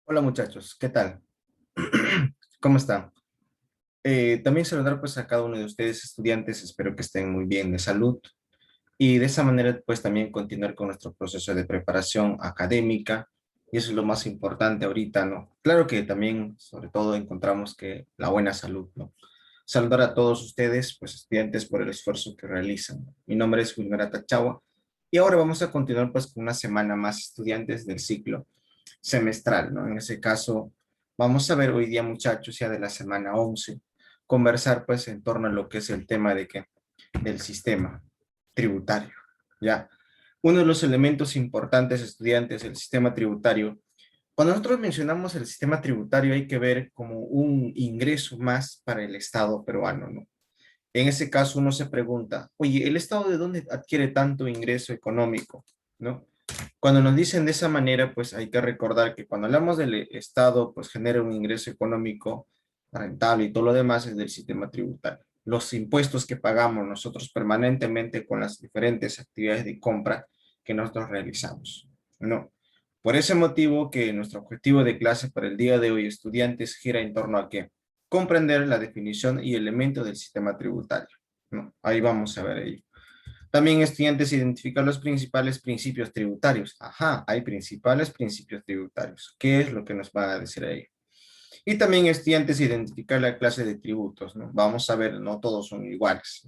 Hola muchachos, ¿qué tal? ¿Cómo están? También saludar pues a cada uno de ustedes estudiantes, espero que estén muy bien de salud y de esa manera pues también continuar con nuestro proceso de preparación académica y eso es lo más importante ahorita, ¿no? Claro que también sobre todo encontramos que la buena salud, ¿no? Saludar a todos ustedes pues estudiantes por el esfuerzo que realizan. Mi nombre es Wilmer Tachagua y ahora vamos a continuar pues con una semana más estudiantes del ciclo semestral, ¿no? En ese caso, vamos a ver hoy día, muchachos, ya de la semana 11 conversar pues en torno a lo que es el tema de que del sistema tributario, ¿ya? Uno de los elementos importantes, estudiantes, del sistema tributario, cuando nosotros mencionamos el sistema tributario hay que ver como un ingreso más para el Estado peruano, ¿no? En ese caso uno se pregunta, oye, ¿el Estado de dónde adquiere tanto ingreso económico? ¿No? Cuando nos dicen de esa manera, pues hay que recordar que cuando hablamos del Estado, pues genera un ingreso económico rentable y todo lo demás es del sistema tributario. Los impuestos que pagamos nosotros permanentemente con las diferentes actividades de compra que nosotros realizamos. No. Por ese motivo que nuestro objetivo de clase para el día de hoy, estudiantes, gira en torno a qué? Comprender la definición y elemento del sistema tributario. ¿No? Ahí vamos a ver ello. También estudiantes identificar los principales principios tributarios. Ajá, hay principales principios tributarios. ¿Qué es lo que nos va a decir ahí? Y también estudiantes identificar la clase de tributos, ¿no? Vamos a ver, no todos son iguales.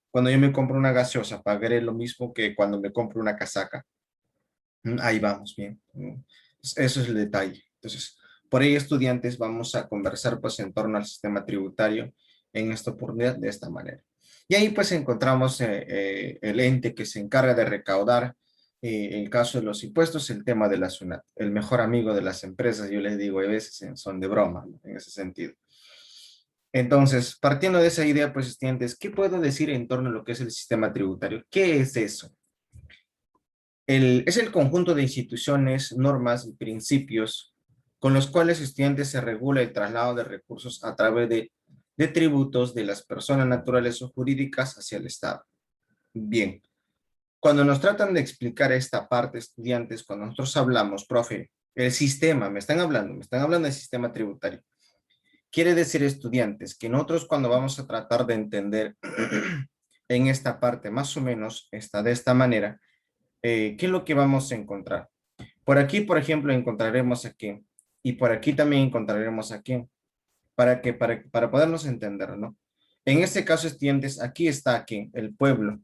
Cuando yo me compro una gaseosa, pagaré lo mismo que cuando me compro una casaca. Ahí vamos, bien. Eso es el detalle. Entonces, por ello, estudiantes, vamos a conversar pues en torno al sistema tributario en esta oportunidad de esta manera. Y ahí pues encontramos el ente que se encarga de recaudar, el caso de los impuestos, el tema de la SUNAT, el mejor amigo de las empresas, yo les digo, a veces son de broma, ¿no? En ese sentido. Entonces, partiendo de esa idea, pues estudiantes, ¿qué puedo decir en torno a lo que es el sistema tributario? ¿Qué es eso? Es el conjunto de instituciones, normas y principios con los cuales estudiantes se regula el traslado de recursos a través de tributos de las personas naturales o jurídicas hacia el Estado. Bien, cuando nos tratan de explicar esta parte, estudiantes, cuando nosotros hablamos, profe, el sistema, me están hablando del sistema tributario. Quiere decir, estudiantes, que nosotros cuando vamos a tratar de entender en esta parte, más o menos, está de esta manera, ¿qué es lo que vamos a encontrar? Por aquí, por ejemplo, encontraremos aquí, y por aquí también encontraremos aquí, para podernos entender, ¿no? En este caso, estudiantes, aquí está aquí, el pueblo.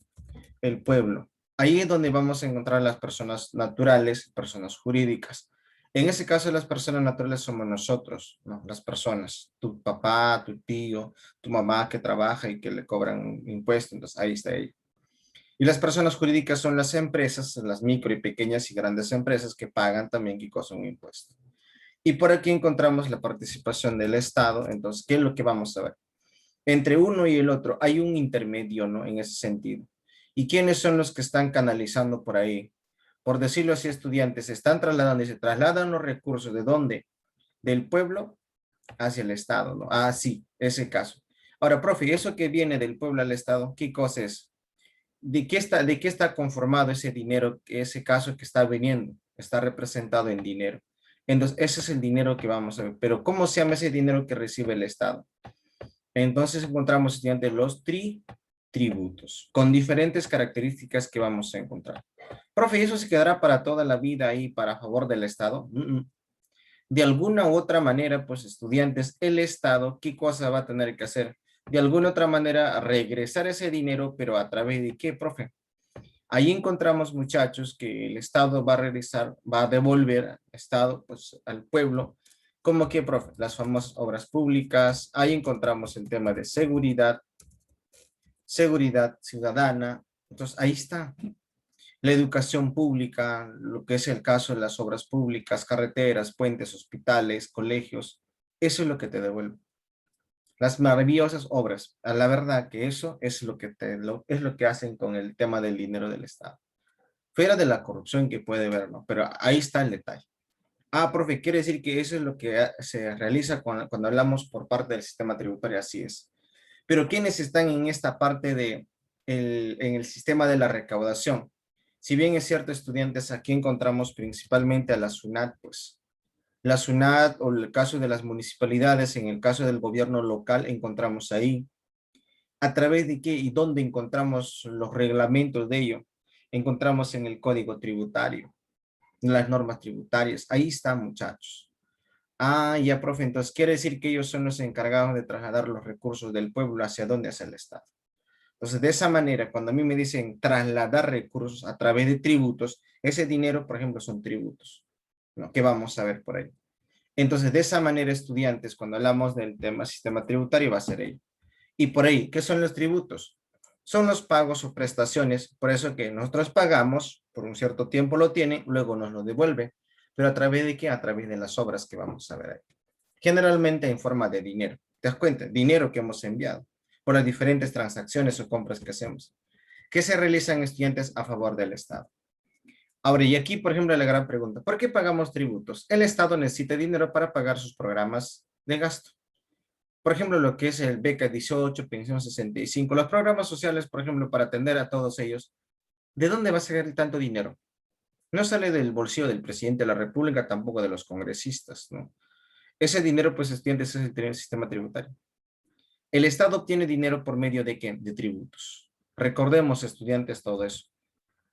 Ahí es donde vamos a encontrar las personas naturales, personas jurídicas. En ese caso, las personas naturales somos nosotros, ¿no? Las personas, tu papá, tu tío, tu mamá que trabaja y que le cobran impuestos, entonces ahí está ella. Y las personas jurídicas son las empresas, las micro y pequeñas y grandes empresas que pagan también que un impuesto. Y por aquí encontramos la participación del Estado. Entonces, ¿qué es lo que vamos a ver? Entre uno y el otro hay un intermedio, ¿no? En ese sentido. ¿Y quiénes son los que están canalizando por ahí? Por decirlo así, estudiantes, se están trasladando y se trasladan los recursos ¿de dónde? Del pueblo hacia el Estado, ¿no? Ah, sí, ese caso. Ahora, profe, ¿y eso que viene del pueblo al Estado, qué cosa es? De qué está conformado ese dinero, ese caso que está viniendo? Está representado en dinero. Entonces, ese es el dinero que vamos a ver. Pero, ¿cómo se llama ese dinero que recibe el Estado? Entonces, encontramos, estudiantes, los tributos, con diferentes características que vamos a encontrar. Profe, ¿y eso se quedará para toda la vida ahí para favor del Estado? De alguna u otra manera, pues estudiantes, el Estado, ¿qué cosa va a tener que hacer? De alguna otra manera, regresar ese dinero, pero a través de qué, profe? Ahí encontramos, muchachos, que el Estado va a realizar, va a devolver al Estado, pues al pueblo, como que, profe, las famosas obras públicas. Ahí encontramos el tema de seguridad, seguridad ciudadana. Entonces, ahí está. La educación pública, lo que es el caso de las obras públicas, carreteras, puentes, hospitales, colegios. Eso es lo que te devuelve. Las maravillosas obras. A la verdad que eso es lo que es lo que hacen con el tema del dinero del Estado. Fuera de la corrupción que puede ver, ¿no? Pero ahí está el detalle. Ah, profe, quiere decir que eso es lo que se realiza cuando hablamos por parte del sistema tributario, así es. Pero ¿quiénes están en esta parte en el sistema de la recaudación? Si bien es cierto, estudiantes, aquí encontramos principalmente a la SUNAT, pues La SUNAT o el caso de las municipalidades, en el caso del gobierno local, encontramos ahí. ¿A través de qué y dónde encontramos los reglamentos de ello? Encontramos en el Código Tributario, en las normas tributarias. Ahí están, muchachos. Ah, ya, profe, entonces quiere decir que ellos son los encargados de trasladar los recursos del pueblo hacia dónde, hacia el Estado. Entonces, de esa manera, cuando a mí me dicen trasladar recursos a través de tributos, ese dinero, por ejemplo, son tributos, ¿no? Que vamos a ver por ahí. Entonces, de esa manera, estudiantes, cuando hablamos del tema sistema tributario, va a ser ello. Y por ahí, ¿qué son los tributos? Son los pagos o prestaciones, por eso que nosotros pagamos, por un cierto tiempo lo tienen, luego nos lo devuelve. ¿Pero a través de qué? A través de las obras que vamos a ver ahí. Generalmente en forma de dinero. ¿Te das cuenta? Dinero que hemos enviado por las diferentes transacciones o compras que hacemos, que se realizan estudiantes a favor del Estado. Ahora, y aquí, por ejemplo, la gran pregunta, ¿por qué pagamos tributos? El Estado necesita dinero para pagar sus programas de gasto. Por ejemplo, lo que es el beca 18, pensión 65, los programas sociales, por ejemplo, para atender a todos ellos, ¿de dónde va a sacar tanto dinero? No sale del bolsillo del presidente de la República, tampoco de los congresistas, ¿no? Ese dinero, pues, estudiantes, es el sistema tributario. El Estado obtiene dinero por medio de ¿qué? De tributos. Recordemos, estudiantes, todo eso.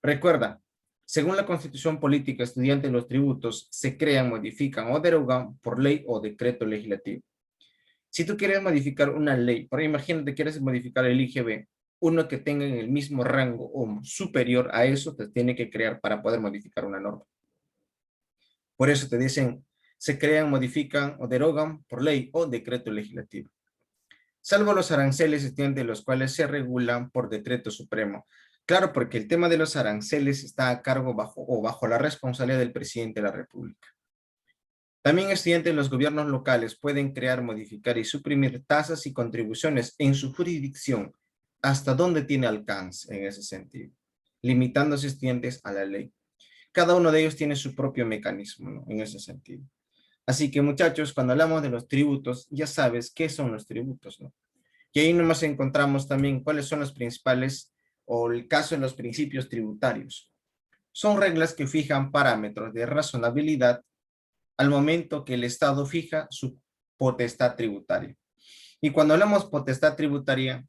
Recuerda, según la Constitución Política Estudiante, los tributos se crean, modifican o derogan por ley o decreto legislativo. Si tú quieres modificar una ley, por imagínate, quieres modificar el IGB, uno que tenga el mismo rango o superior a eso, te tiene que crear para poder modificar una norma. Por eso te dicen, se crean, modifican o derogan por ley o decreto legislativo. Salvo los aranceles, de los cuales se regulan por decreto supremo. Claro, porque el tema de los aranceles está a cargo bajo la responsabilidad del presidente de la República. También estudiantes, los gobiernos locales pueden crear, modificar y suprimir tasas y contribuciones en su jurisdicción, hasta donde tiene alcance en ese sentido, limitándose estudiantes a la ley. Cada uno de ellos tiene su propio mecanismo, ¿no? En ese sentido. Así que, muchachos, cuando hablamos de los tributos, ya sabes qué son los tributos, ¿no? Y ahí nomás encontramos también cuáles son los principales o el caso de los principios tributarios. Son reglas que fijan parámetros de razonabilidad al momento que el Estado fija su potestad tributaria. Y cuando hablamos potestad tributaria,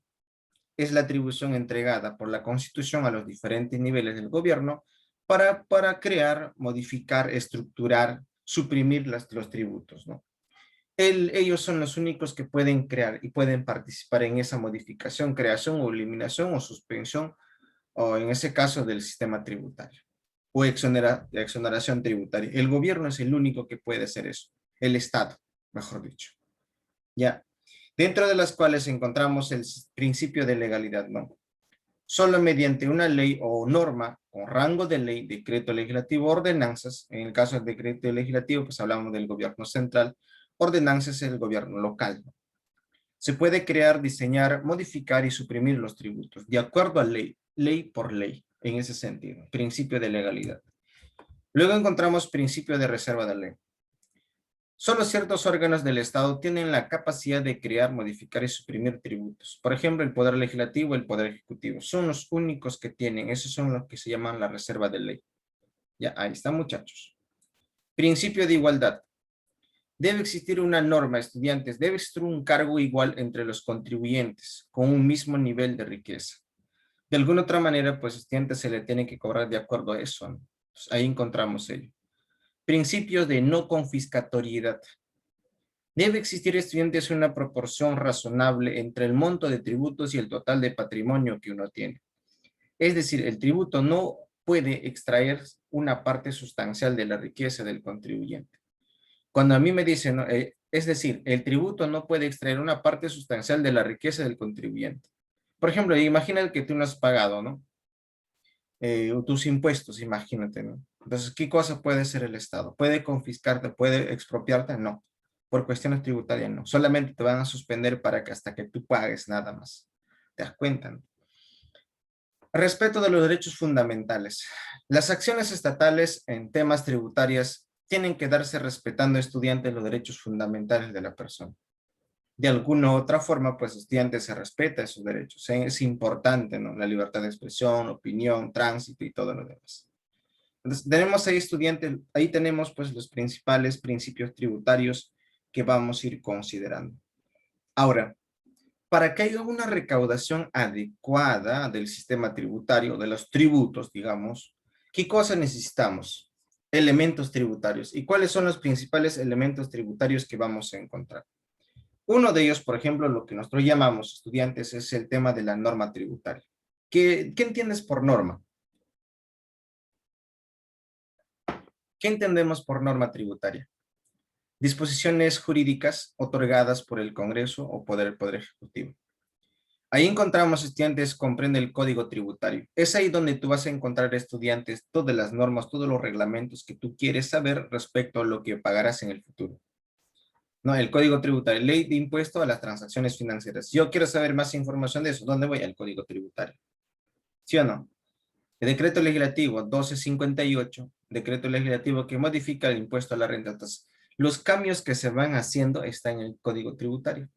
es la atribución entregada por la Constitución a los diferentes niveles del gobierno para crear, modificar, estructurar, suprimir los tributos, ¿no? Ellos son los únicos que pueden crear y pueden participar en esa modificación, creación o eliminación o suspensión, o en ese caso del sistema tributario, o exoneración tributaria. El gobierno es el único que puede hacer eso, el Estado, mejor dicho. Ya, dentro de las cuales encontramos el principio de legalidad, ¿no? Solo mediante una ley o norma con rango de ley, decreto legislativo, ordenanzas, en el caso del decreto legislativo, pues hablamos del gobierno central, ordenanzas es el gobierno local. Se puede crear, diseñar, modificar y suprimir los tributos, de acuerdo a ley, ley por ley, en ese sentido, principio de legalidad. Luego encontramos principio de reserva de ley. Solo ciertos órganos del Estado tienen la capacidad de crear, modificar y suprimir tributos. Por ejemplo, el Poder Legislativo y el Poder Ejecutivo. Son los únicos que tienen. Esos son los que se llaman la reserva de ley. Ya, ahí está, muchachos. Principio de igualdad. Debe existir una norma, estudiantes. Debe existir un cargo igual entre los contribuyentes, con un mismo nivel de riqueza. De alguna otra manera, pues, estudiantes se le tiene que cobrar de acuerdo a eso, ¿no? Pues ahí encontramos ello. Principio de no confiscatoriedad. Debe existir, estudiantes, una proporción razonable entre el monto de tributos y el total de patrimonio que uno tiene. Es decir, el tributo no puede extraer una parte sustancial de la riqueza del contribuyente. Cuando a mí me dicen, ¿no? Es decir, el tributo no puede extraer una parte sustancial de la riqueza del contribuyente. Por ejemplo, imagina que tú no has pagado, ¿no? Tus impuestos, imagínate, ¿no? Entonces, ¿qué cosa puede hacer el Estado? ¿Puede confiscarte, puede expropiarte? No. Por cuestiones tributarias, no. Solamente te van a suspender para que hasta que tú pagues nada más. ¿Te das cuenta? ¿No? Respeto de los derechos fundamentales. Las acciones estatales en temas tributarios tienen que darse respetando, estudiantes, los derechos fundamentales de la persona. De alguna u otra forma, pues, estudiantes, se respeta esos derechos. Es importante, ¿no? La libertad de expresión, opinión, tránsito y todo lo demás. Entonces, tenemos ahí estudiantes, ahí tenemos pues los principales principios tributarios que vamos a ir considerando. Ahora, para que haya una recaudación adecuada del sistema tributario, de los tributos, digamos, ¿qué cosas necesitamos? Elementos tributarios. ¿Y cuáles son los principales elementos tributarios que vamos a encontrar? Uno de ellos, por ejemplo, lo que nosotros llamamos estudiantes, es el tema de la norma tributaria. ¿Qué entiendes por norma? ¿Qué entendemos por norma tributaria? Disposiciones jurídicas otorgadas por el Congreso o por el Poder Ejecutivo. Ahí encontramos estudiantes, comprende el código tributario. Es ahí donde tú vas a encontrar estudiantes todas las normas, todos los reglamentos que tú quieres saber respecto a lo que pagarás en el futuro. No, el código tributario, ley de impuesto a las transacciones financieras. Yo quiero saber más información de eso. ¿Dónde voy? Al código tributario. ¿Sí o no? El decreto legislativo 1258, decreto legislativo que modifica el impuesto a la renta. Entonces, los cambios que se van haciendo están en el código tributario.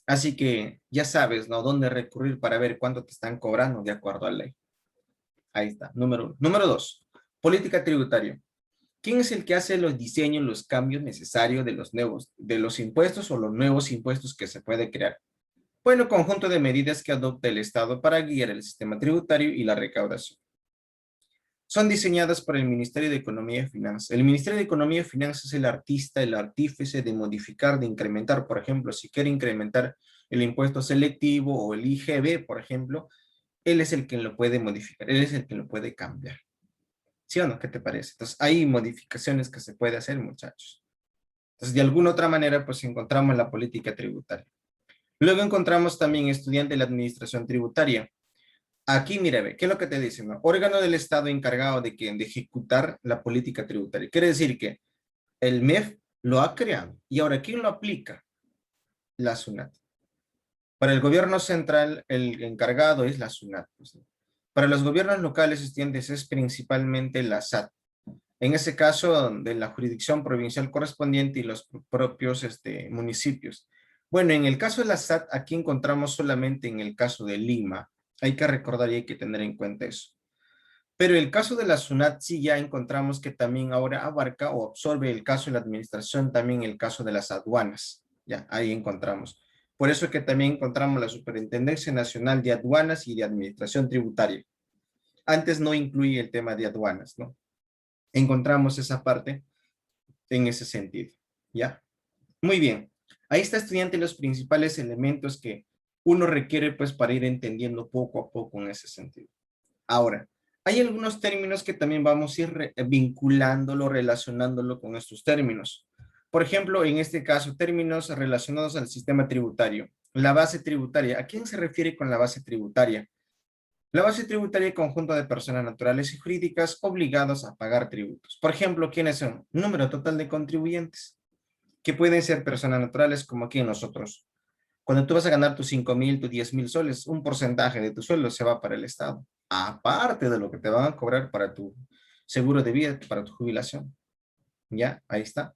Así que ya sabes, ¿no? Dónde recurrir para ver cuánto te están cobrando de acuerdo a la ley. Ahí está, número uno. Número dos, política tributaria. ¿Quién es el que hace los diseños, los cambios necesarios de los impuestos o los nuevos impuestos que se puede crear? Bueno, conjunto de medidas que adopta el Estado para guiar el sistema tributario y la recaudación. Son diseñadas por el Ministerio de Economía y Finanzas. El Ministerio de Economía y Finanzas es el artista, el artífice de modificar, de incrementar. Por ejemplo, si quiere incrementar el impuesto selectivo o el IGB, por ejemplo, él es el que lo puede modificar, él es el que lo puede cambiar. ¿Sí o no? ¿Qué te parece? Entonces, hay modificaciones que se puede hacer, muchachos. Entonces, de alguna otra manera, pues encontramos la política tributaria. Luego encontramos también estudiante de la administración tributaria. Aquí, mira, ve, ¿qué es lo que te dicen? ¿No? Órgano del Estado encargado de ejecutar la política tributaria. Quiere decir que el MEF lo ha creado. Y ahora, ¿quién lo aplica? La SUNAT. Para el gobierno central, el encargado es la SUNAT. Pues, ¿no? Para los gobiernos locales existentes es principalmente la SAT. En ese caso, de la jurisdicción provincial correspondiente y los propios municipios. Bueno, en el caso de la SAT, aquí encontramos solamente en el caso de Lima. Hay que recordar y hay que tener en cuenta eso. Pero el caso de la SUNAT sí ya encontramos que también ahora abarca o absorbe el caso de la administración, también el caso de las aduanas. Ya, ahí encontramos. Por eso que también encontramos la Superintendencia Nacional de Aduanas y de Administración Tributaria. Antes no incluía el tema de aduanas, ¿no? Encontramos esa parte en ese sentido, ¿ya? Muy bien. Ahí está, estudiante, los principales elementos que uno requiere pues para ir entendiendo poco a poco en ese sentido. Ahora, hay algunos términos que también vamos a ir vinculándolo, relacionándolo con estos términos. Por ejemplo, en este caso, términos relacionados al sistema tributario. La base tributaria. ¿A quién se refiere con la base tributaria? La base tributaria es conjunto de personas naturales y jurídicas obligadas a pagar tributos. Por ejemplo, ¿quiénes son? Número total de contribuyentes, que pueden ser personas naturales como aquí nosotros. Cuando tú vas a ganar tus 5,000, tus 10,000 soles, un porcentaje de tu sueldo se va para el Estado, aparte de lo que te van a cobrar para tu seguro de vida, para tu jubilación. ¿Ya? Ahí está.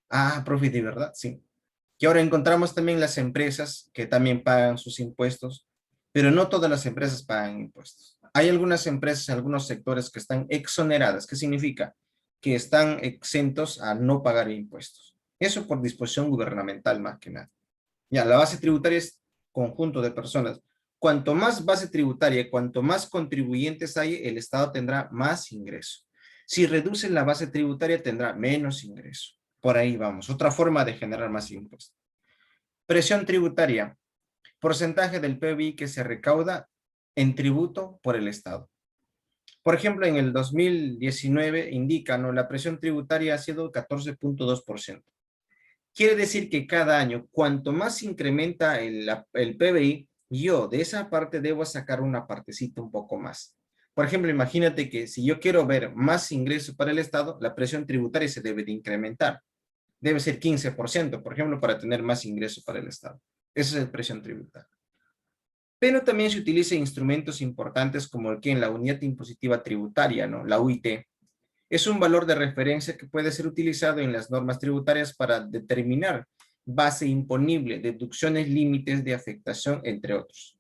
Ah, profe, de verdad, sí. Y ahora encontramos también las empresas que también pagan sus impuestos, pero no todas las empresas pagan impuestos. Hay algunas empresas, algunos sectores que están exoneradas. ¿Qué significa? Que están exentos a no pagar impuestos. Eso por disposición gubernamental más que nada. Ya, la base tributaria es conjunto de personas. Cuanto más base tributaria, cuanto más contribuyentes hay, el Estado tendrá más ingreso. Si reducen la base tributaria, tendrá menos ingreso. Por ahí vamos. Otra forma de generar más impuestos. Presión tributaria. Porcentaje del PBI que se recauda en tributo por el Estado. Por ejemplo, en el 2019 indica, ¿no? La presión tributaria ha sido 14.2%. Quiere decir que cada año, cuanto más incrementa el PBI, yo de esa parte debo sacar una partecita un poco más. Por ejemplo, imagínate que si yo quiero ver más ingresos para el Estado, la presión tributaria se debe de incrementar. Debe ser 15%, por ejemplo, para tener más ingresos para el Estado. Esa es la presión tributaria. Pero también se utilizan instrumentos importantes como el que en la unidad impositiva tributaria, ¿no? La UIT, es un valor de referencia que puede ser utilizado en las normas tributarias para determinar base imponible, deducciones, límites de afectación, entre otros.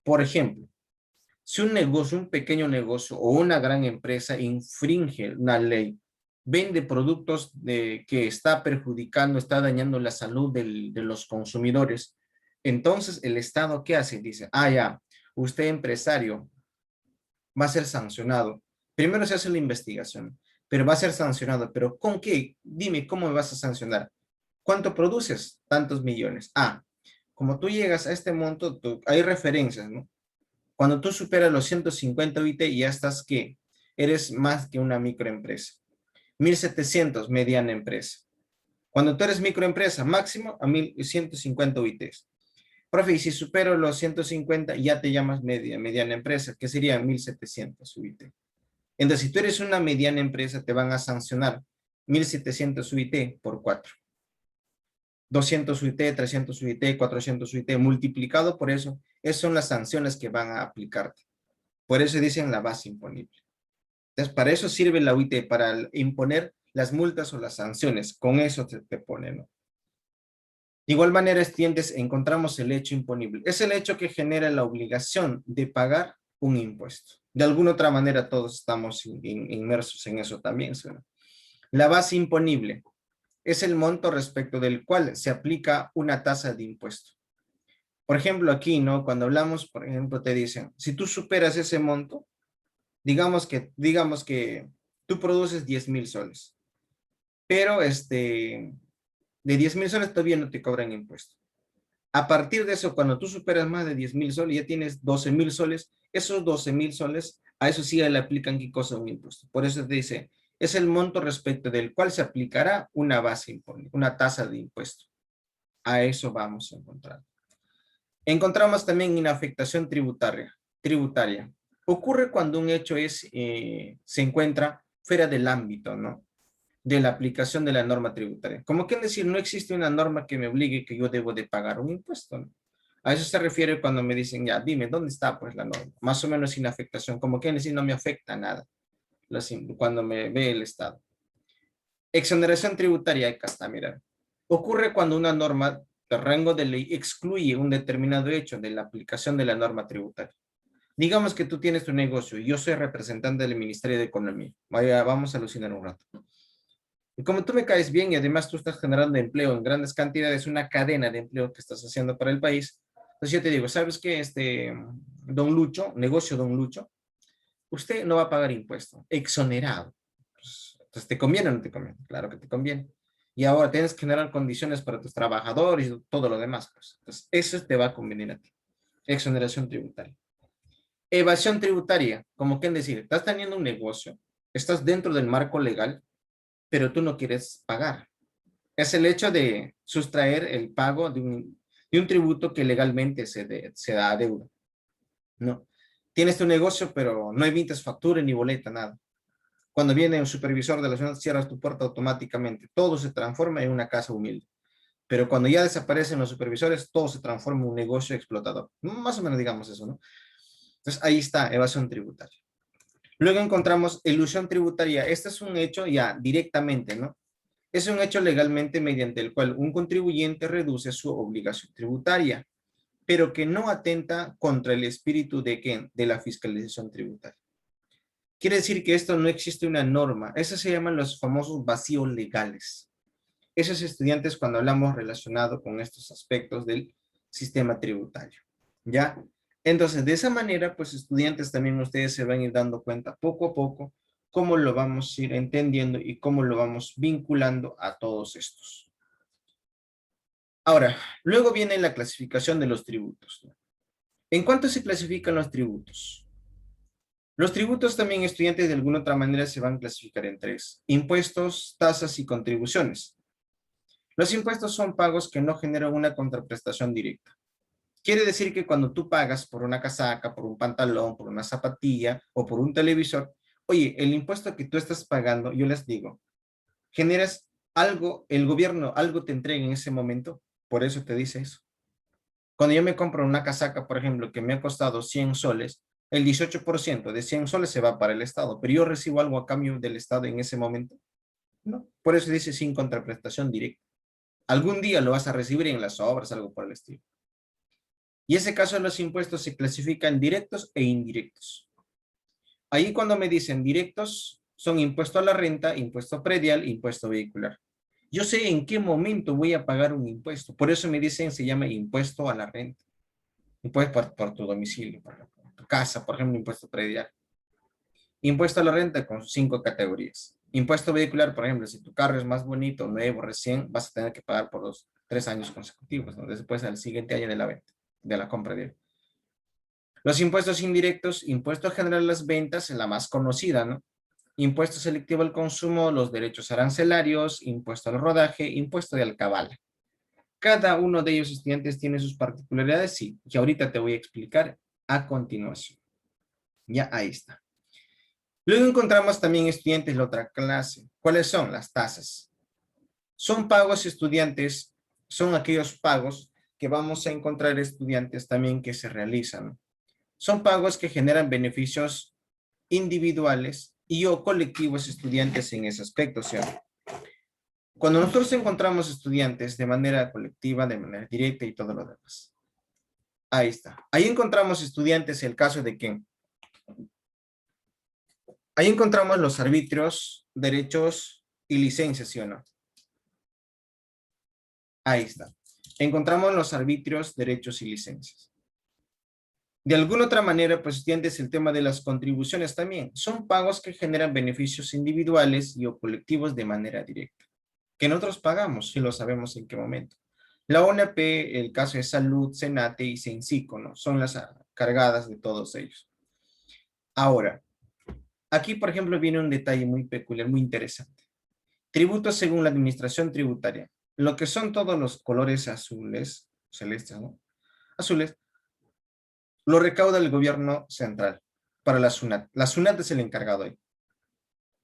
Por ejemplo, Si un negocio, un pequeño negocio o una gran empresa infringe una ley, vende productos que está perjudicando, está dañando la salud de los consumidores, entonces el Estado, ¿qué hace? Dice, ya, usted empresario va a ser sancionado. Primero se hace la investigación, pero va a ser sancionado. ¿Pero con qué? Dime, ¿cómo me vas a sancionar? ¿Cuánto produces? Tantos millones. Como tú llegas a este monto, hay referencias, ¿no? Cuando tú superas los 150 UIT, ya estás, ¿qué? Eres más que una microempresa. 1700, mediana empresa. Cuando tú eres microempresa, máximo a 1150 UITs. Profe, y si supero los 150, ya te llamas mediana empresa, que sería 1700 UIT. Entonces, si tú eres una mediana empresa, te van a sancionar 1700 UIT por 4. 200 UIT, 300 UIT, 400 UIT, multiplicado por eso, esas son las sanciones que van a aplicarte. Por eso dicen la base imponible. Entonces, para eso sirve la UIT, para imponer las multas o las sanciones. Con eso te ponen, ¿no? De igual manera, estudiantes, encontramos el hecho imponible. Es el hecho que genera la obligación de pagar un impuesto. De alguna otra manera, todos estamos inmersos en eso también, ¿sí? La base imponible es el monto respecto del cual se aplica una tasa de impuesto. Por ejemplo, aquí, ¿no? Cuando hablamos, por ejemplo, te dicen, si tú superas ese monto, digamos que tú produces 10,000 soles, pero de 10,000 soles todavía no te cobran impuesto. A partir de eso, cuando tú superas más de 10,000 soles, ya tienes 12,000 soles, esos 12,000 soles, a eso sí le aplican qué cosa, un impuesto. Por eso te dice, es el monto respecto del cual se aplicará una base imponible, una tasa de impuesto. A eso vamos a encontrar. Encontramos también inafectación tributaria. Ocurre cuando un hecho se encuentra fuera del ámbito, ¿no? De la aplicación de la norma tributaria. Como que decir, no existe una norma que me obligue que yo debo de pagar un impuesto, ¿no? A eso se refiere cuando me dicen, ya, dime, ¿dónde está pues la norma? Más o menos sin afectación, como que decir, no me afecta nada cuando me ve el Estado. Exoneración tributaria, acá está, mira. Ocurre cuando una norma de rango de ley excluye un determinado hecho de la aplicación de la norma tributaria. Digamos que tú tienes tu negocio y yo soy representante del Ministerio de Economía. Vamos a alucinar un rato. Y como tú me caes bien y además tú estás generando empleo en grandes cantidades, una cadena de empleo que estás haciendo para el país, entonces yo te digo, ¿sabes qué? Don Lucho, negocio Don Lucho, usted no va a pagar impuesto, exonerado. Pues, entonces, ¿te conviene o no te conviene? Claro que te conviene. Y ahora tienes que generar condiciones para tus trabajadores y todo lo demás. Pues. Entonces, eso te va a convenir a ti. Exoneración tributaria. Evasión tributaria, como quien decir, estás teniendo un negocio, estás dentro del marco legal, pero tú no quieres pagar. Es el hecho de sustraer el pago de un tributo que legalmente se da a deuda. No. Tienes tu negocio, pero no emites factura ni boleta, nada. Cuando viene un supervisor de la ciudad, cierras tu puerta automáticamente. Todo se transforma en una casa humilde. Pero cuando ya desaparecen los supervisores, todo se transforma en un negocio explotador. Más o menos digamos eso, ¿no? Entonces ahí está, evasión tributaria. Luego encontramos elusión tributaria. Este es un hecho ya directamente, ¿no? Es un hecho legalmente mediante el cual un contribuyente reduce su obligación tributaria, pero que no atenta contra el espíritu de la fiscalización tributaria. Quiere decir que esto no existe una norma. Eso se llaman los famosos vacíos legales. Esos estudiantes cuando hablamos relacionado con estos aspectos del sistema tributario. ¿Ya? Entonces, de esa manera, pues estudiantes también ustedes se van a ir dando cuenta poco a poco cómo lo vamos a ir entendiendo y cómo lo vamos vinculando a todos estos. Ahora, luego viene la clasificación de los tributos, ¿no? ¿En cuánto se clasifican los tributos? Los tributos también, estudiantes, de alguna otra manera se van a clasificar en tres: impuestos, tasas y contribuciones. Los impuestos son pagos que no generan una contraprestación directa. Quiere decir que cuando tú pagas por una casaca, por un pantalón, por una zapatilla o por un televisor, oye, el impuesto que tú estás pagando, yo les digo, generas algo, el gobierno algo te entrega en ese momento, por eso te dice eso. Cuando yo me compro una casaca, por ejemplo, que me ha costado 100 soles, el 18% de 100 soles se va para el Estado, pero yo recibo algo a cambio del Estado en ese momento. No, por eso dice sin contraprestación directa. Algún día lo vas a recibir en las obras, algo por el estilo. Y ese caso los impuestos se clasifican directos e indirectos. Ahí cuando me dicen directos, son impuesto a la renta, impuesto predial, impuesto vehicular. Yo sé en qué momento voy a pagar un impuesto. Por eso me dicen, se llama impuesto a la renta. Impuesto por tu domicilio, por tu casa, por ejemplo, impuesto predial. Impuesto a la renta con 5 categorías. Impuesto vehicular, por ejemplo, si tu carro es más bonito, nuevo, recién, vas a tener que pagar por 3 años consecutivos, ¿no? Después al siguiente año de la venta, de la compra de él. Los impuestos indirectos, impuesto general a las ventas, es la más conocida, ¿no? Impuesto selectivo al consumo, los derechos arancelarios, impuesto al rodaje, impuesto de alcabala. Cada uno de ellos, estudiantes, tiene sus particularidades, sí, que ahorita te voy a explicar a continuación. Ya ahí está. Luego encontramos también, estudiantes, la otra clase. ¿Cuáles son las tasas? Son pagos, estudiantes, son aquellos pagos que vamos a encontrar, estudiantes, también que se realizan. Son pagos que generan beneficios individuales y o colectivos, estudiantes, en ese aspecto, ¿sí? Cuando nosotros encontramos estudiantes de manera colectiva, de manera directa y todo lo demás. Ahí está. Ahí encontramos, estudiantes, el caso de que ahí encontramos los arbitrios, derechos y licencias, ¿sí o no? Ahí está. Encontramos los arbitrios, derechos y licencias. De alguna otra manera, pues, estudiantes, el tema de las contribuciones también. Son pagos que generan beneficios individuales y o colectivos de manera directa. Que nosotros pagamos, si lo sabemos en qué momento. La ONP, el caso de Salud, Senate y Sensico, ¿no? Son las cargadas de todos ellos. Ahora, aquí, por ejemplo, viene un detalle muy peculiar, muy interesante. Tributos según la administración tributaria. Lo que son todos los colores azules, celestes, ¿no? Azules, lo recauda el gobierno central para la SUNAT. La SUNAT es el encargado ahí.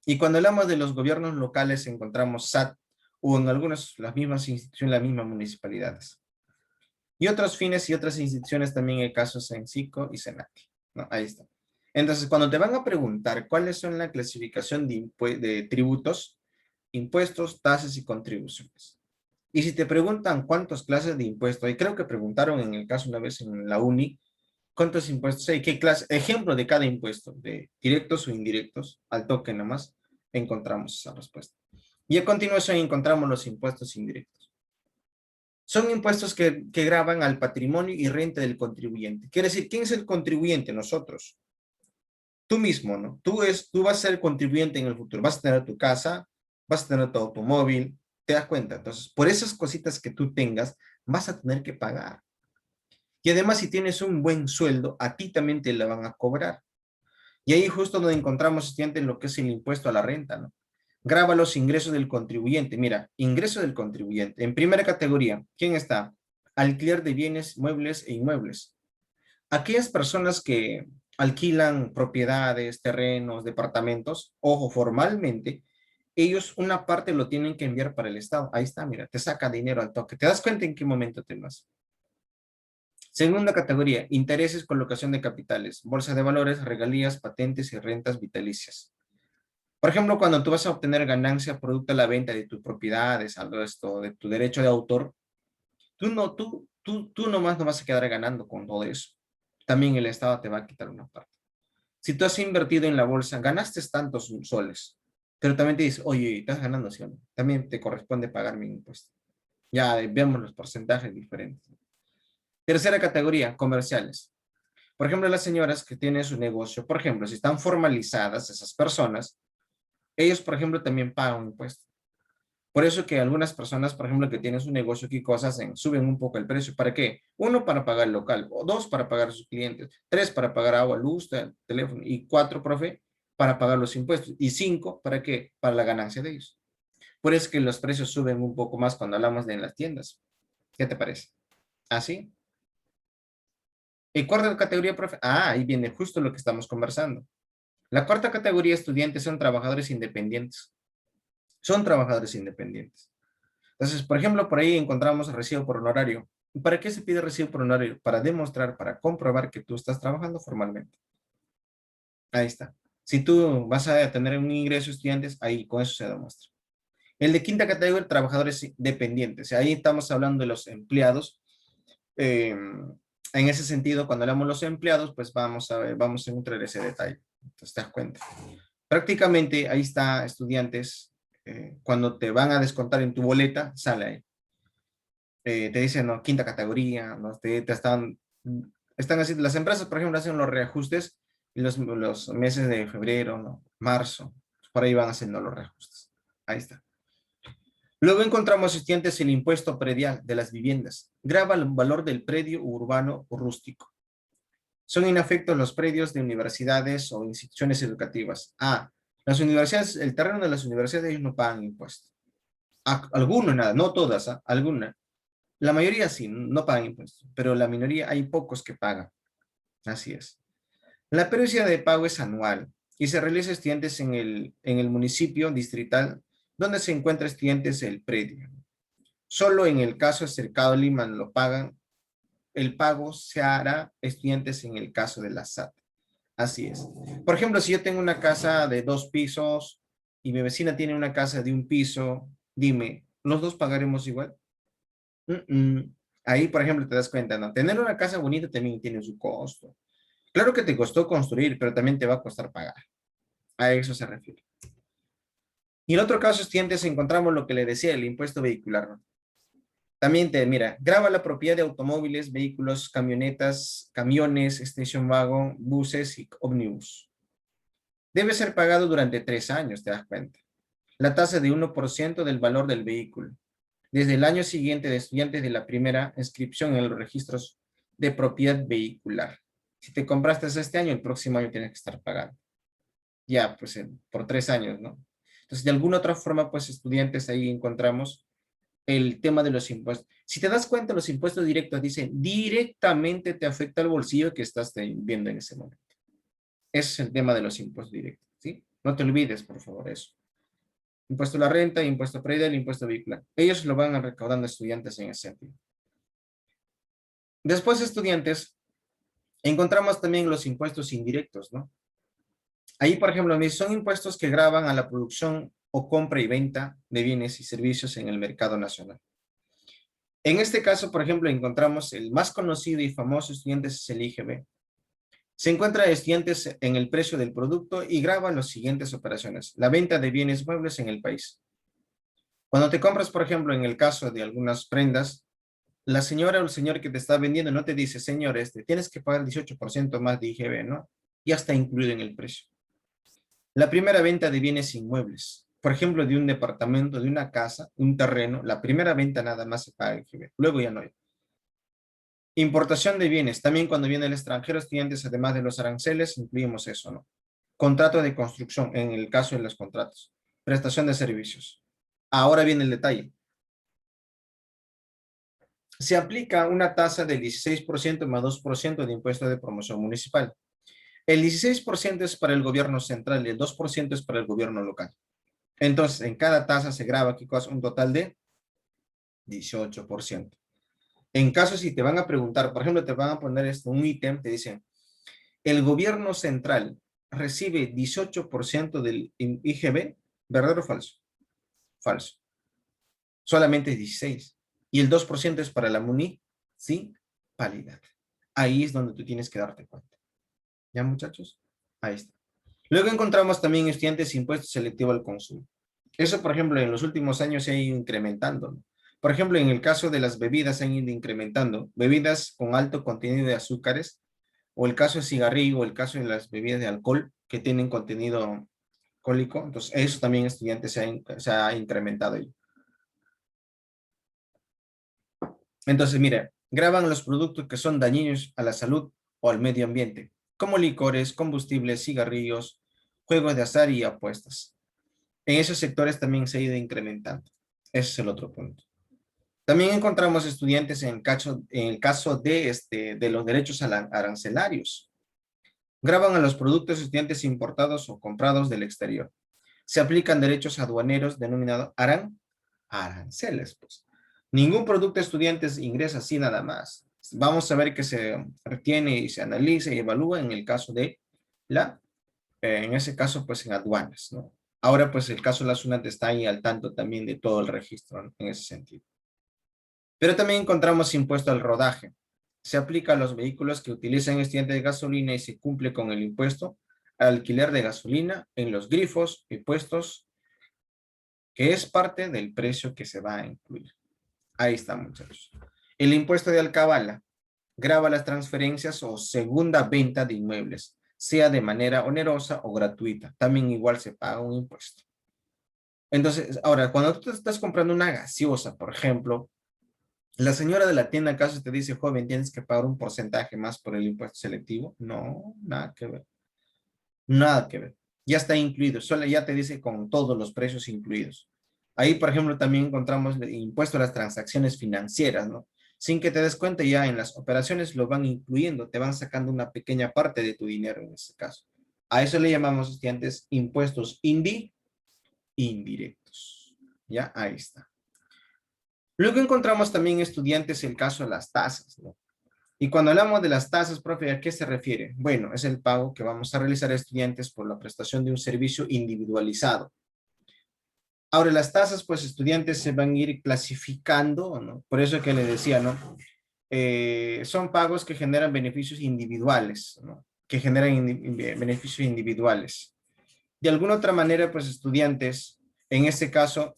Y cuando hablamos de los gobiernos locales, encontramos SAT o en algunas, las mismas instituciones, las mismas municipalidades. Y otros fines y otras instituciones también, en el caso Sensico y Senati, ¿no? Ahí está. Entonces, cuando te van a preguntar cuáles son la clasificación de tributos, impuestos, tasas y contribuciones. Y si te preguntan cuántas clases de impuestos, y creo que preguntaron en el caso una vez en la uni, ¿cuántos impuestos hay? ¿Qué clase? Ejemplo de cada impuesto, de directos o indirectos, al toque nomás, encontramos esa respuesta. Y a continuación encontramos los impuestos indirectos. Son impuestos que gravan al patrimonio y renta del contribuyente. Quiere decir, ¿quién es el contribuyente? Nosotros. Tú mismo, ¿no? Tú vas a ser el contribuyente en el futuro. Vas a tener tu casa, vas a tener tu automóvil, ¿te das cuenta? Entonces, por esas cositas que tú tengas, vas a tener que pagar. Y además, si tienes un buen sueldo, a ti también te la van a cobrar. Y ahí justo donde encontramos, estudiantes, lo que es el impuesto a la renta, ¿no? Graba los ingresos del contribuyente. Mira, ingreso del contribuyente. En primera categoría, ¿quién está? Alquiler de bienes, muebles e inmuebles. Aquellas personas que alquilan propiedades, terrenos, departamentos, ojo, formalmente, ellos una parte lo tienen que enviar para el Estado. Ahí está, mira, te saca dinero al toque. ¿Te das cuenta en qué momento te vas? Segunda categoría, intereses, colocación de capitales, bolsa de valores, regalías, patentes y rentas vitalicias. Por ejemplo, cuando tú vas a obtener ganancia producto de la venta de tus propiedades, algo de esto, de tu derecho de autor, tú nomás no vas a quedar ganando con todo eso. También el Estado te va a quitar una parte. Si tú has invertido en la bolsa, ganaste tantos soles, pero también te dice, oye, estás ganando, ¿sí o no? También te corresponde pagar mi impuesto. Ya vemos los porcentajes diferentes. Tercera categoría, comerciales. Por ejemplo, las señoras que tienen su negocio, por ejemplo, si están formalizadas esas personas, ellos, por ejemplo, también pagan un impuesto. Por eso que algunas personas, por ejemplo, que tienen su negocio aquí, cosas suben un poco el precio. ¿Para qué? Uno, para pagar el local, o dos, para pagar a sus clientes, tres, para pagar agua, luz, teléfono, y cuatro, profe, para pagar los impuestos, y cinco, ¿para qué? Para la ganancia de ellos. Por eso que los precios suben un poco más cuando hablamos de en las tiendas. ¿Qué te parece? ¿Así? ¿Y cuarta categoría, profe? Ah, ahí viene justo lo que estamos conversando. La cuarta categoría de estudiantes son trabajadores independientes. Son trabajadores independientes. Entonces, por ejemplo, por ahí encontramos recibo por honorario. ¿Para qué se pide recibo por honorario? Para demostrar, para comprobar que tú estás trabajando formalmente. Ahí está. Si tú vas a tener un ingreso de estudiantes, ahí con eso se demuestra. El de quinta categoría, trabajadores dependientes. Ahí estamos hablando de los empleados, eh, En ese sentido, cuando hablamos de los empleados, pues vamos a ver, vamos a encontrar ese detalle. Entonces, te das cuenta. Prácticamente ahí está, estudiantes, cuando te van a descontar en tu boleta, sale ahí. Te dicen, no, quinta categoría, ¿no? Están haciendo, las empresas, por ejemplo, hacen los reajustes en los meses de febrero, ¿no? Marzo, por ahí van haciendo los reajustes. Ahí está. Luego encontramos estudiantes el impuesto predial de las viviendas. Grava el valor del predio urbano o rústico. Son inafectos los predios de universidades o instituciones educativas. Las universidades, el terreno de las universidades ellos no pagan impuestos. Algunos nada, no todas, algunas. La mayoría sí, no pagan impuestos, pero la minoría hay pocos que pagan. Así es. La periodicidad de pago es anual y se realiza a estudiantes en el municipio distrital donde se encuentra estudiantes el predio. Solo en el caso de Cercado Lima lo pagan. El pago se hará estudiantes en el caso de la SAT. Así es. Por ejemplo, si yo tengo una casa de 2 pisos y mi vecina tiene una casa de 1 piso, dime, ¿los dos pagaremos igual? Ahí, por ejemplo, te das cuenta, ¿no? Tener una casa bonita también tiene su costo. Claro que te costó construir, pero también te va a costar pagar. A eso se refiere. Y en otro caso, estudiantes, encontramos lo que le decía, el impuesto vehicular, ¿no? También mira, grava la propiedad de automóviles, vehículos, camionetas, camiones, station wagon, buses y ómnibus. Debe ser pagado durante 3 años, te das cuenta. La tasa de 1% del valor del vehículo. Desde el año siguiente de estudiantes de la primera inscripción en los registros de propiedad vehicular. Si te compraste este año, el próximo año tienes que estar pagando. Ya, pues por 3 años, ¿no? Entonces, de alguna otra forma, pues estudiantes ahí encontramos el tema de los impuestos. Si te das cuenta, los impuestos directos dicen directamente te afecta al bolsillo que estás viendo en ese momento. Ese es el tema de los impuestos directos, ¿sí? No te olvides, por favor, eso. Impuesto a la renta, impuesto predial, impuesto vehicular. Ellos lo van recaudando estudiantes en ese sentido. Después, estudiantes, encontramos también los impuestos indirectos, ¿no? Ahí, por ejemplo, son impuestos que gravan a la producción o compra y venta de bienes y servicios en el mercado nacional. En este caso, por ejemplo, encontramos el más conocido y famoso estudiantes es el IGB. Se encuentra estudiantes en el precio del producto y graba las siguientes operaciones. La venta de bienes muebles en el país. Cuando te compras, por ejemplo, en el caso de algunas prendas, la señora o el señor que te está vendiendo no te dice, señor, tienes que pagar 18% más de IGB, ¿no? Ya está incluido en el precio. La primera venta de bienes inmuebles. Por ejemplo, de un departamento, de una casa, un terreno, la primera venta nada más se paga IGB. Luego ya no hay. Importación de bienes. También cuando viene el extranjero, estudiantes, además de los aranceles, incluimos eso, ¿no? Contrato de construcción, en el caso de los contratos. Prestación de servicios. Ahora viene el detalle. Se aplica una tasa del 16% más 2% de impuesto de promoción municipal. El 16% es para el gobierno central y el 2% es para el gobierno local. Entonces, en cada tasa se graba aquí un total de 18%. En caso si te van a preguntar, por ejemplo, te van a poner un ítem, te dicen, el gobierno central recibe 18% del IGB, ¿verdadero o falso? Falso. Solamente es 16. Y el 2% es para la municipalidad. Ahí es donde tú tienes que darte cuenta. ¿Ya, muchachos? Ahí está. Luego encontramos también estudiantes impuestos selectivo al consumo. Eso, por ejemplo, en los últimos años se ha ido incrementando, ¿no? Por ejemplo, en el caso de las bebidas se han ido incrementando. Bebidas con alto contenido de azúcares, o el caso de cigarrillo, o el caso de las bebidas de alcohol que tienen contenido alcohólico. Entonces, eso también, estudiantes, se ha incrementado ahí. Entonces, mire, graban los productos que son dañinos a la salud o al medio ambiente, como licores, combustibles, cigarrillos, juegos de azar y apuestas. En esos sectores también se ha ido incrementando. Ese es el otro punto. También encontramos estudiantes en el caso de los derechos arancelarios. Graban a los productos estudiantes importados o comprados del exterior. Se aplican derechos aduaneros denominados aranceles, pues. Ningún producto estudiantes ingresa así nada más. Vamos a ver que se retiene y se analiza y evalúa en el caso de en ese caso, pues en aduanas, ¿no? Ahora, pues el caso de la SUNAT está ahí al tanto también de todo el registro, ¿no? En ese sentido. Pero también encontramos impuesto al rodaje. Se aplica a los vehículos que utilizan estudiantes de gasolina y se cumple con el impuesto al alquiler de gasolina en los grifos y puestos, que es parte del precio que se va a incluir. Ahí está, muchachos. El impuesto de alcabala grava las transferencias o segunda venta de inmuebles, sea de manera onerosa o gratuita. También igual se paga un impuesto. Entonces, ahora, cuando tú te estás comprando una gaseosa, por ejemplo, la señora de la tienda acaso te dice, joven, tienes que pagar un porcentaje más por el impuesto selectivo. No, nada que ver. Nada que ver. Ya está incluido. Solo ya te dice con todos los precios incluidos. Ahí, por ejemplo, también encontramos el impuesto a las transacciones financieras, ¿no? Sin que te des cuenta, ya en las operaciones lo van incluyendo, te van sacando una pequeña parte de tu dinero en este caso. A eso le llamamos, estudiantes, impuestos indirectos. Ya, ahí está. Luego encontramos también, estudiantes, el caso de las tasas, ¿no? Y cuando hablamos de las tasas, profe, ¿a qué se refiere? Bueno, es el pago que vamos a realizar a estudiantes por la prestación de un servicio individualizado. Ahora, las tasas, pues, estudiantes se van a ir clasificando, ¿no? Por eso que le decía, ¿no? Son pagos que generan beneficios individuales, ¿no? Que generan beneficios individuales. De alguna otra manera, pues, estudiantes, en este caso,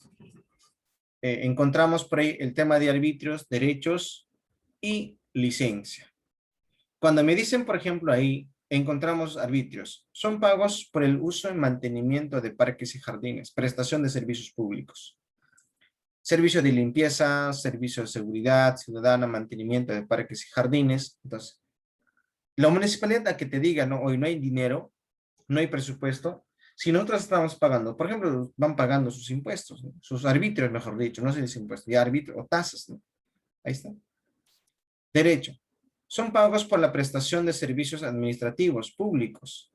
encontramos por ahí el tema de arbitrios, derechos y licencia. Cuando me dicen, por ejemplo, ahí encontramos arbitrios, son pagos por el uso y mantenimiento de parques y jardines, prestación de servicios públicos, servicio de limpieza, servicio de seguridad ciudadana, mantenimiento de parques y jardines. Entonces, la municipalidad a que te diga, no, hoy no hay dinero, no hay presupuesto, si nosotros estamos pagando, por ejemplo, van pagando sus impuestos, ¿no? Sus arbitrios, mejor dicho, no se dice impuestos, ya arbitrios o tasas, ¿no? Ahí está. Derecho. Son pagos por la prestación de servicios administrativos públicos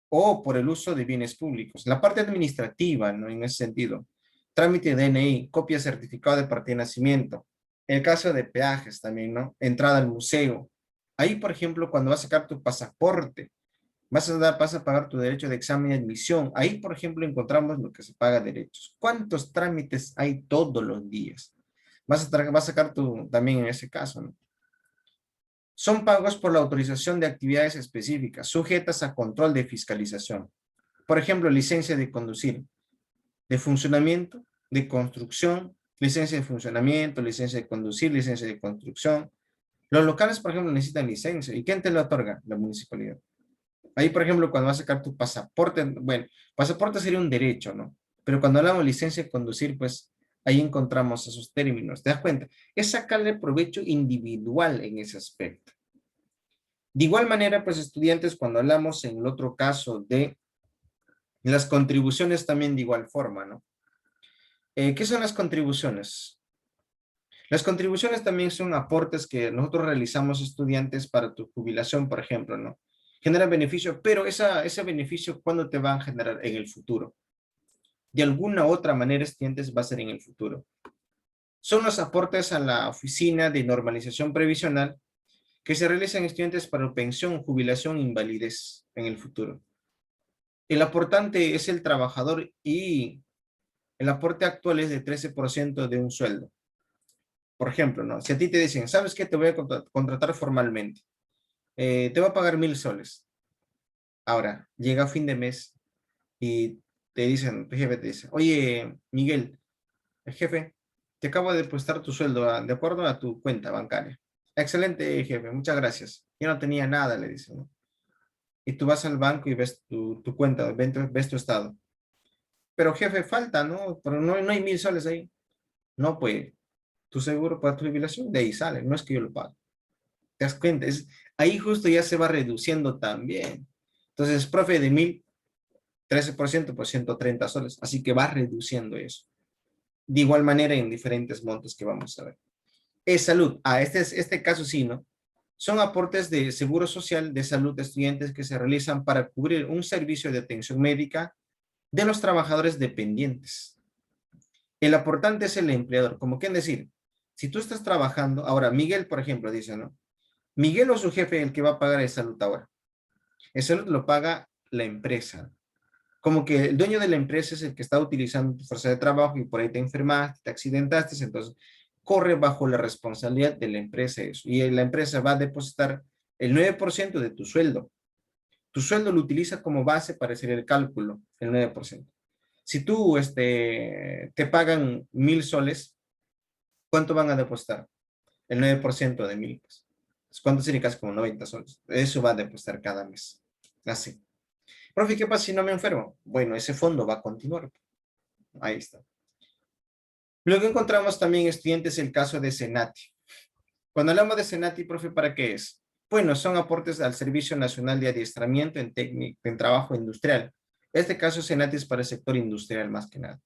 o por el uso de bienes públicos. La parte administrativa, ¿no? En ese sentido. Trámite de DNI, copia de certificado de partida de nacimiento. El caso de peajes también, ¿no? Entrada al museo. Ahí, por ejemplo, cuando vas a sacar tu pasaporte, vas a pagar tu derecho de examen de admisión. Ahí, por ejemplo, encontramos lo que se paga derechos. ¿Cuántos trámites hay todos los días? Vas a sacar tu, también en ese caso, ¿no? Son pagos por la autorización de actividades específicas, sujetas a control de fiscalización. Por ejemplo, licencia de conducir, de funcionamiento, de construcción, licencia de funcionamiento, licencia de conducir, licencia de construcción. Los locales, por ejemplo, necesitan licencia. ¿Y quién te lo otorga? La municipalidad. Ahí, por ejemplo, cuando vas a sacar tu pasaporte, bueno, pasaporte sería un derecho, ¿no? Pero cuando hablamos de licencia de conducir, pues ahí encontramos esos términos. ¿Te das cuenta? Es sacarle provecho individual en ese aspecto. De igual manera, pues estudiantes, cuando hablamos en el otro caso de las contribuciones también de igual forma, ¿no? ¿Qué son las contribuciones? Las contribuciones también son aportes que nosotros realizamos estudiantes para tu jubilación, por ejemplo, ¿no? Generan beneficio, pero ese beneficio, ¿cuándo te va a generar? En el futuro. De alguna u otra manera, estudiantes, va a ser en el futuro. Son los aportes a la oficina de normalización previsional que se realizan estudiantes para pensión, jubilación, invalidez en el futuro. El aportante es el trabajador y el aporte actual es de 13% de un sueldo. Por ejemplo, ¿no? Si a ti te dicen, ¿sabes qué? Te voy a contratar formalmente. Te va a pagar 1,000 soles. Ahora, llega a fin de mes y te dicen, tu jefe te dice, oye, Miguel, el jefe, te acabo de depositar tu sueldo de acuerdo a tu cuenta bancaria. Excelente, jefe, muchas gracias. Yo no tenía nada, le dice, ¿no? Y tú vas al banco y ves tu cuenta, ves tu estado. Pero jefe, falta, ¿no? Pero no hay 1,000 soles ahí. No, pues, tu seguro para tu jubilación, de ahí sale, no es que yo lo pague. ¿Te das cuenta? Ahí justo ya se va reduciendo también. Entonces, profe, de 1,000, 13% por 130 soles. Así que va reduciendo eso. De igual manera en diferentes montos que vamos a ver. Es salud. Este caso sí, ¿no? Son aportes de seguro social de salud de estudiantes que se realizan para cubrir un servicio de atención médica de los trabajadores dependientes. El aportante es el empleador, como quien decir, si tú estás trabajando, ahora Miguel, por ejemplo, dice, ¿no? Miguel o su jefe el que va a pagar el salud ahora. El salud lo paga la empresa. Como que el dueño de la empresa es el que está utilizando tu fuerza de trabajo y por ahí te enfermaste, te accidentaste, entonces corre bajo la responsabilidad de la empresa eso. Y la empresa va a depositar el 9% de tu sueldo. Tu sueldo lo utiliza como base para hacer el cálculo, el 9%. Si tú te pagan 1.000 soles, ¿cuánto van a depositar? El 9% de 1.000. Pues. ¿Cuánto sería? Casi como 90 soles. Eso va a depositar cada mes. Así. Profe, ¿qué pasa si no me enfermo? Bueno, ese fondo va a continuar. Ahí está. Luego encontramos también estudiantes el caso de Senati. Cuando hablamos de Senati, profe, ¿para qué es? Bueno, son aportes al Servicio Nacional de Adiestramiento en Trabajo Industrial. Este caso Senati es para el sector industrial más que nada.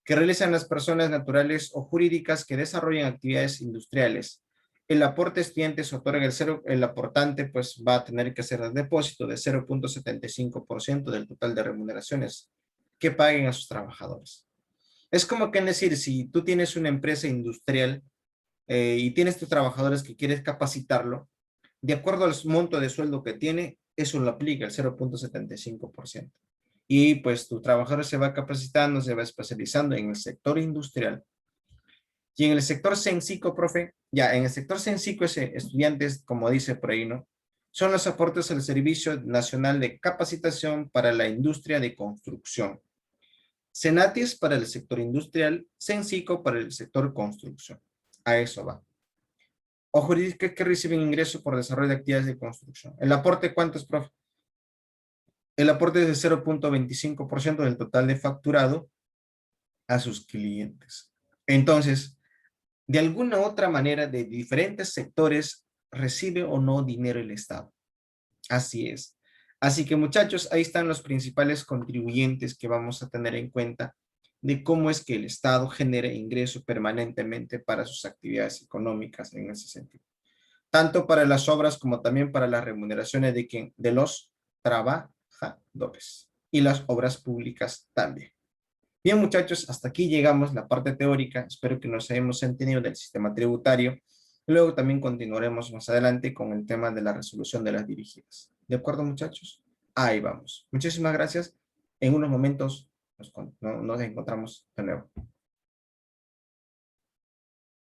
Que realizan las personas naturales o jurídicas que desarrollan actividades industriales. El aporte estudiante se otorga el aportante pues va a tener que hacer el depósito de 0.75% del total de remuneraciones que paguen a sus trabajadores. Es como que decir, si tú tienes una empresa industrial y tienes tus trabajadores que quieres capacitarlo, de acuerdo al monto de sueldo que tiene, eso lo aplica el 0.75%. Y pues tu trabajador se va capacitando, se va especializando en el sector industrial. Y en el sector Sensico, profe, ya en el sector Sensico, estudiantes, como dice por ahí, ¿no? Son los aportes al Servicio Nacional de Capacitación para la Industria de Construcción. Senatis para el sector industrial, Sensico para el sector construcción. A eso va. O jurídicas que reciben ingreso por desarrollo de actividades de construcción. ¿El aporte cuánto es, profe? El aporte es de 0.25% del total de facturado a sus clientes. Entonces, de alguna otra manera, de diferentes sectores, recibe o no dinero el Estado. Así es. Así que, muchachos, ahí están los principales contribuyentes que vamos a tener en cuenta de cómo es que el Estado genera ingreso permanentemente para sus actividades económicas en ese sentido. Tanto para las obras como también para las remuneraciones de los trabajadores y las obras públicas también. Bien, muchachos, hasta aquí llegamos la parte teórica. Espero que nos hayamos entendido del sistema tributario. Luego también continuaremos más adelante con el tema de la resolución de las dirigidas. ¿De acuerdo, muchachos? Ahí vamos. Muchísimas gracias. En unos momentos nos encontramos de nuevo.